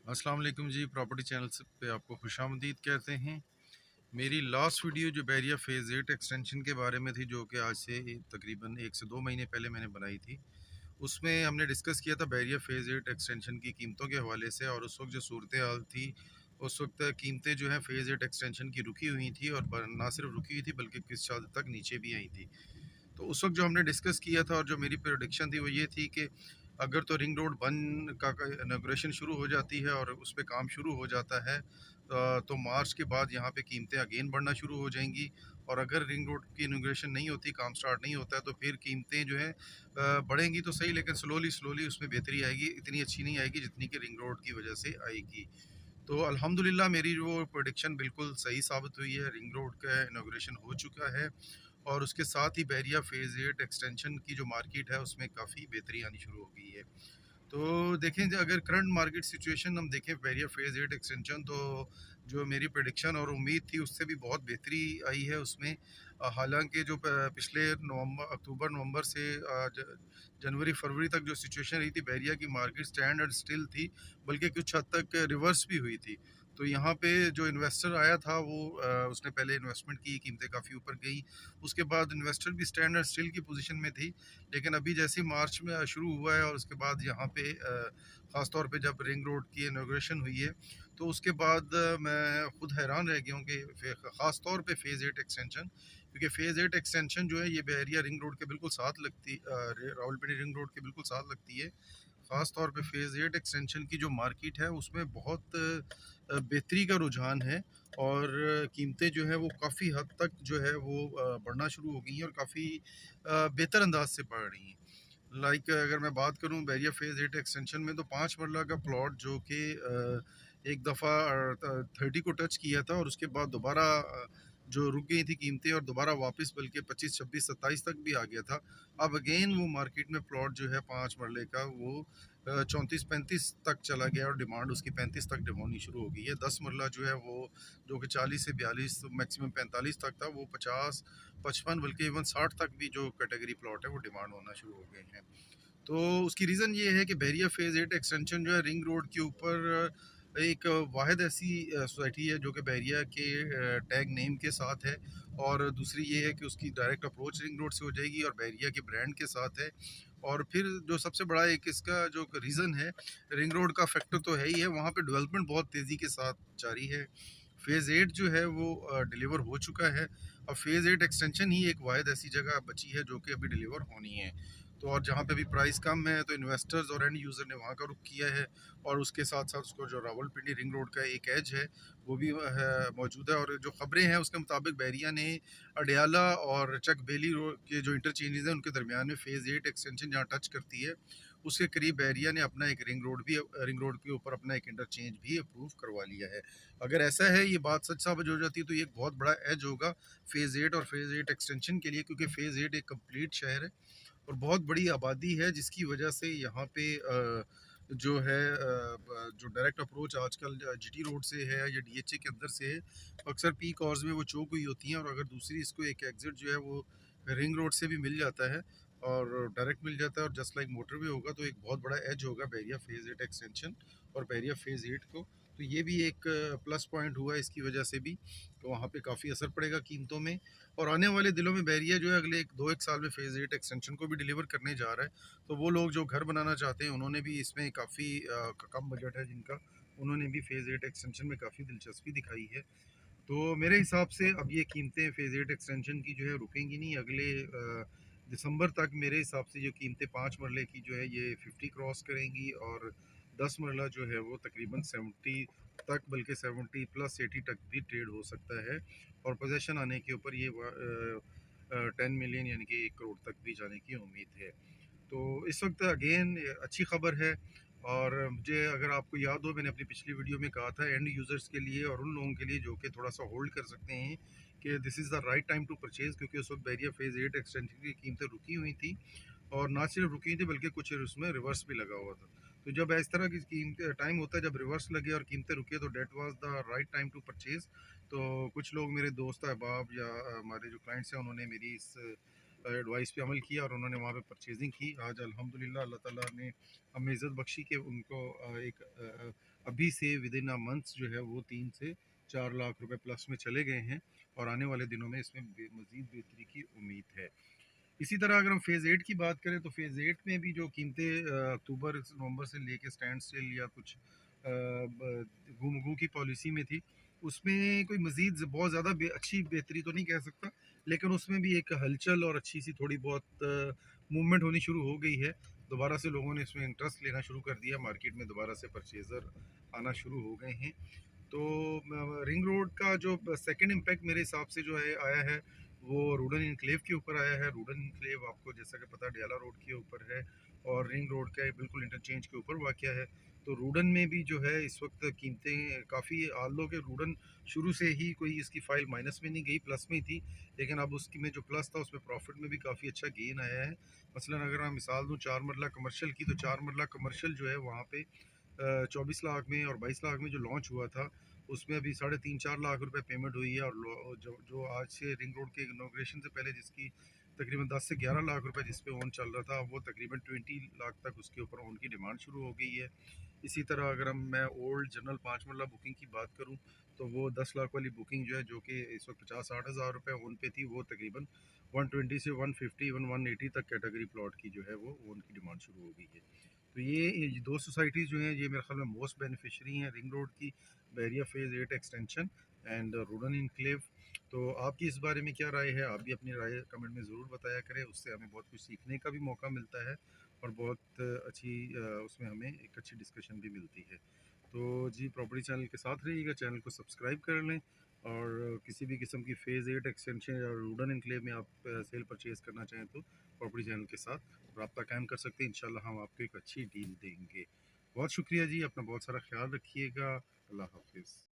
अस्सलाम वालेकुम जी। Property channel पे आपको खुशामदीद कहते हैं। मेरी लास्ट वीडियो जो बैरिया फ़ेज़ 8 एक्सटेंशन के बारे में थी, जो कि आज से तकरीबन 1 से 2 महीने पहले मैंने बनाई थी। उसमें हमने डिस्कस किया था बैरिया फ़ेज़ 8 एक्सटेंशन की कीमतों के हवाले से, और उस वक्त जो सूरत हाल थी, उस वक्त कीमतें जो हैं फ़ेज़ 8 एक्सटेंशन की रुकी हुई थी, और ना सिर्फ रुकी हुई थी बल्कि किस हद तक नीचे भी आई थी। तो उस वक्त जो हमने डिस्कस किया था और जो मेरी प्रेडिक्शन थी वो ये थी कि अगर तो रिंग रोड बन का इनाग्रेशन शुरू हो जाती है और उस पर काम शुरू हो जाता है, तो मार्च के बाद यहाँ पे कीमतें अगेन बढ़ना शुरू हो जाएंगी। और अगर रिंग रोड की इनाग्रेशन नहीं होती, काम स्टार्ट नहीं होता है, तो फिर कीमतें जो है बढ़ेंगी तो सही, लेकिन स्लोली स्लोली उसमें बेहतरी आएगी, इतनी अच्छी नहीं आएगी जितनी कि रिंग रोड की वजह से आएगी। तो अल्हम्दुलिल्लाह मेरी जो प्रेडिक्शन बिल्कुल सही साबित हुई है। रिंग रोड का इनाग्रेशन हो चुका है, और उसके साथ ही बैरिया फ़ेज़ 8 एक्सटेंशन की जो मार्केट है उसमें काफ़ी बेहतरी आनी शुरू हो गई है। तो देखें, अगर करंट मार्केट सिचुएशन हम देखें बैरिया फ़ेज़ 8 एक्सटेंशन, तो जो मेरी प्रेडिक्शन और उम्मीद थी उससे भी बहुत बेहतरी आई है उसमें। हालांकि जो पिछले नवंबर अक्टूबर नवंबर से जनवरी फरवरी तक जो सिचुएशन रही थी, बैरिया की मार्केट स्टैंड एंड स्टिल थी, बल्कि कुछ हद तक रिवर्स भी हुई थी। तो यहाँ पे जो इन्वेस्टर आया था वो उसने पहले इन्वेस्टमेंट की, कीमतें काफ़ी ऊपर गई। उसके बाद इन्वेस्टर भी स्टैंड एंड स्टिल की पोजीशन में थी। लेकिन अभी जैसे मार्च में शुरू हुआ है, और उसके बाद यहाँ पे ख़ास तौर पे जब रिंग रोड की इनॉग्रेशन हुई है, तो उसके बाद मैं खुद हैरान रह गया हूँ कि ख़ास तौर पे फ़ेज़ 8 एक्सटेंशन, क्योंकि फ़ेज़ 8 एक्सटेंशन जो है ये बहरिया रिंग रोड के बिल्कुल साथ लगती, रावलपिंडी रिंग रोड के बिल्कुल साथ लगती है। ख़ास तौर पे फ़ेज़ 8 एक्सटेंशन की जो मार्केट है उसमें बहुत बेहतरी का रुझान है, और कीमतें जो है वो काफ़ी हद तक जो है वो बढ़ना शुरू हो गई हैं, और काफ़ी बेहतर अंदाज से बढ़ रही हैं। लाइक अगर मैं बात करूं बैरिया फ़ेज़ 8 एक्सटेंशन में, तो 5 मरला का प्लॉट जो कि एक दफ़ा 30 को टच किया था, और उसके बाद दोबारा जो रुक गई थी कीमतें, और दोबारा वापस बल्कि 25 26 27 तक भी आ गया था। अब अगेन वो मार्केट में प्लॉट जो है 5 मरले का वो 34 35 तक चला गया, और डिमांड उसकी 35 तक होनी शुरू हो गई है। 10 मरला जो है वो, जो कि 40 से 42 मैक्सिमम 45 तक था, वो 50 55 बल्कि इवन 60 तक भी जो कैटेगरी प्लॉट है वो डिमांड होना शुरू हो गए हैं। तो उसकी रीज़न ये है कि बैरिया फ़ेज़ 8 एक्सटेंशन जो है रिंग रोड के ऊपर एक वाहिद ऐसी सोसाइटी है जो कि बैरिया के टैग नेम के साथ है, और दूसरी ये है कि उसकी डायरेक्ट अप्रोच रिंग रोड से हो जाएगी और बैरिया के ब्रांड के साथ है। और फिर जो सबसे बड़ा एक इसका जो रीज़न है, रिंग रोड का फैक्टर तो है ही है, वहाँ पे डेवलपमेंट बहुत तेज़ी के साथ जारी है। फ़ेज़ 8 जो है वो डिलीवर हो चुका है। अब फ़ेज़ 8 एक्सटेंशन ही एक वाहिद ऐसी जगह बची है जो कि अभी डिलीवर होनी है। तो और जहाँ पे भी प्राइस कम है, तो इन्वेस्टर्स और एंड यूज़र ने वहाँ का रुख किया है, और उसके साथ-साथ उसको जो रावलपिंडी रिंग रोड का एक एज है, वो भी है मौजूद है। और जो खबरें हैं उसके मुताबिक बैरिया ने अडयाला और चक बेली रोड के जो इंटरचेंजेज़ हैं उनके दरमियान में फ़ेज़ 8 एक्सटेंशन जहाँ टच करती है, उसके करीब बैरिया ने अपना एक रिंग रोड के ऊपर अपना एक इंटरचेंज भी अप्रूव करवा लिया है। अगर ऐसा है, ये बात सच साबित हो जाती है, तो ये एक बहुत बड़ा एज होगा फ़ेज़ 8 और फ़ेज़ 8 एक्सटेंशन के लिए, क्योंकि फ़ेज़ 8 एक कंप्लीट शहर है और बहुत बड़ी आबादी है, जिसकी वजह से यहाँ पे जो है जो डायरेक्ट अप्रोच आजकल जीटी रोड से है या डीएचए के अंदर से है, अक्सर पीक आवर्स में वो चौक हुई होती हैं, और अगर दूसरी इसको एक एग्जिट जो है वो रिंग रोड से भी मिल जाता है, और डायरेक्ट मिल जाता है, और जस्ट लाइक मोटरवे होगा, तो एक बहुत बड़ा एज होगा बैरिया फ़ेज़ 8 एक्सटेंशन और बैरिया फ़ेज़ 8 को। तो ये भी एक प्लस पॉइंट हुआ इसकी वजह से भी, तो वहाँ पे काफ़ी असर पड़ेगा कीमतों में। और आने वाले दिनों में बैरिया जो है अगले 1 साल में फ़ेज़ 8 एक्सटेंशन को भी डिलीवर करने जा रहा है। तो वो लोग जो घर बनाना चाहते हैं, उन्होंने भी इसमें काफ़ी कम बजट है जिनका, उन्होंने भी फ़ेज़ 8 एक्सटेंशन में काफ़ी दिलचस्पी दिखाई है। तो मेरे हिसाब से अब ये कीमतें फ़ेज़ 8 एक्सटेंशन की जो है रुकेंगी नहीं। अगले दिसंबर तक मेरे हिसाब से जो कीमतें 5 मरले की जो है ये 50 क्रॉस करेंगी, और 10 मरला जो है वो तकरीबन 70 तक, बल्कि 70 प्लस 80 तक भी ट्रेड हो सकता है, और पोज़ीशन आने के ऊपर ये 10 मिलियन यानी कि 1 करोड़ तक भी जाने की उम्मीद है। तो इस वक्त अगेन अच्छी खबर है। और मुझे, अगर आपको याद हो, मैंने अपनी पिछली वीडियो में कहा था एंड यूज़र्स के लिए और उन लोगों के लिए जो कि थोड़ा सा होल्ड कर सकते हैं, कि this is the right time to purchase, क्योंकि उस वक्त बैरिया फ़ेज़ 8 एक्सटेंशन की कीमतें रुकी हुई थी, और ना सिर्फ रुकी हुई थी बल्कि कुछ उसमें रिवर्स भी लगा हुआ था। तो जब इस तरह की कीमत टाइम होता है, जब रिवर्स लगे और कीमतें रुके, तो that was the right time to purchase. तो कुछ लोग, मेरे दोस्त अहबाब या हमारे जो क्लाइंट्स हैं, उन्होंने मेरी इस एडवाइस पे अमल किया और उन्होंने वहाँ पे परचेजिंग की। आज अल्हम्दुलिल्लाह अल्लाह ताला ने हमें इज़्ज़त बख्शी कि उनको अभी से विदिन अ मंथ्स जो है वो 3 से 4 लाख रुपए प्लस में चले गए हैं और आने वाले दिनों में इसमें मज़ीद बेहतरी की उम्मीद है। इसी तरह अगर हम फ़ेज़ 8 की बात करें तो फ़ेज़ 8 में भी जो कीमतें अक्टूबर नवंबर से लेके स्टैंड स्टिल या कुछ घूम की पॉलिसी में थी, उसमें कोई मज़ीद बहुत ज़्यादा अच्छी बेहतरी तो नहीं कह सकता, लेकिन उसमें भी एक हलचल और अच्छी सी थोड़ी बहुत मूवमेंट होनी शुरू हो गई है। दोबारा से लोगों ने इसमें इंटरेस्ट लेना शुरू कर दिया, मार्केट में दोबारा से परचेज़र आना शुरू हो गए हैं। तो रिंग रोड का जो सेकंड इम्पैक्ट मेरे हिसाब से जो है आया है वो रूडन इनक्लेव के ऊपर आया है। रूडन इनक्लेव आपको जैसा कि पता है डियाला रोड के ऊपर है और रिंग रोड का बिल्कुल इंटरचेंज के ऊपर वाक़या है। तो रूडन में भी जो है इस वक्त कीमतें काफ़ी आलो के रूडन शुरू से ही कोई इसकी फ़ाइल माइनस में नहीं गई, प्लस में ही थी, लेकिन अब उसकी में जो प्लस था उसमें प्रॉफिट में भी काफ़ी अच्छा गेन आया है। मसलन अगर मैं मिसाल दूँ 4 मरला कमर्शियल की, तो 4 मरला कमर्शियल जो है वहाँ पे 24 लाख में और 22 लाख में जो लॉन्च हुआ था, उसमें अभी साढ़े 3-4 लाख रुपए पेमेंट हुई है और जो जो आज से रिंग रोड के इनॉग्रेशन से पहले जिसकी तकरीबन 10 से 11 लाख रुपए जिस पे ओन चल रहा था, वो तकरीबन 20 लाख तक उसके ऊपर ओन की डिमांड शुरू हो गई है। इसी तरह अगर हम मैं ओल्ड जनरल 5 मरला बुकिंग की बात करूं, तो वो 10 लाख वाली बुकिंग जो है जो कि इस वक्त 50-60 हज़ार रुपये ओन पे थी, वो तकरीबन 120 से 150 इवन 180 तक कैटेगरी प्लॉट की जो है वो ओन की डिमांड शुरू हो गई है। तो ये दो सोसाइटीज़ जो हैं ये मेरे ख्याल में मोस्ट बेनिफिशरी हैं रिंग रोड की, बैरिया फेज़ 8 एक्सटेंशन एंड रूडन इनक्लेव। तो आपकी इस बारे में क्या राय है? आप भी अपनी राय कमेंट में ज़रूर बताया करें, उससे हमें बहुत कुछ सीखने का भी मौका मिलता है और बहुत अच्छी उसमें हमें एक अच्छी डिस्कशन भी मिलती है। तो जी प्रॉपर्टी चैनल के साथ रहिएगा, चैनल को सब्सक्राइब कर लें और किसी भी किस्म की फेज़ 8 एक्सटेंशन या रूडन इनक्लेव में आप सेल परचेज़ करना चाहें तो प्रॉपर्टी चैनल के साथ रब्ता कायम कर सकते हैं। इंशाल्लाह हम आपको एक अच्छी डील देंगे। बहुत शुक्रिया जी, अपना बहुत सारा ख्याल रखिएगा। अल्लाह हाफ़िज़।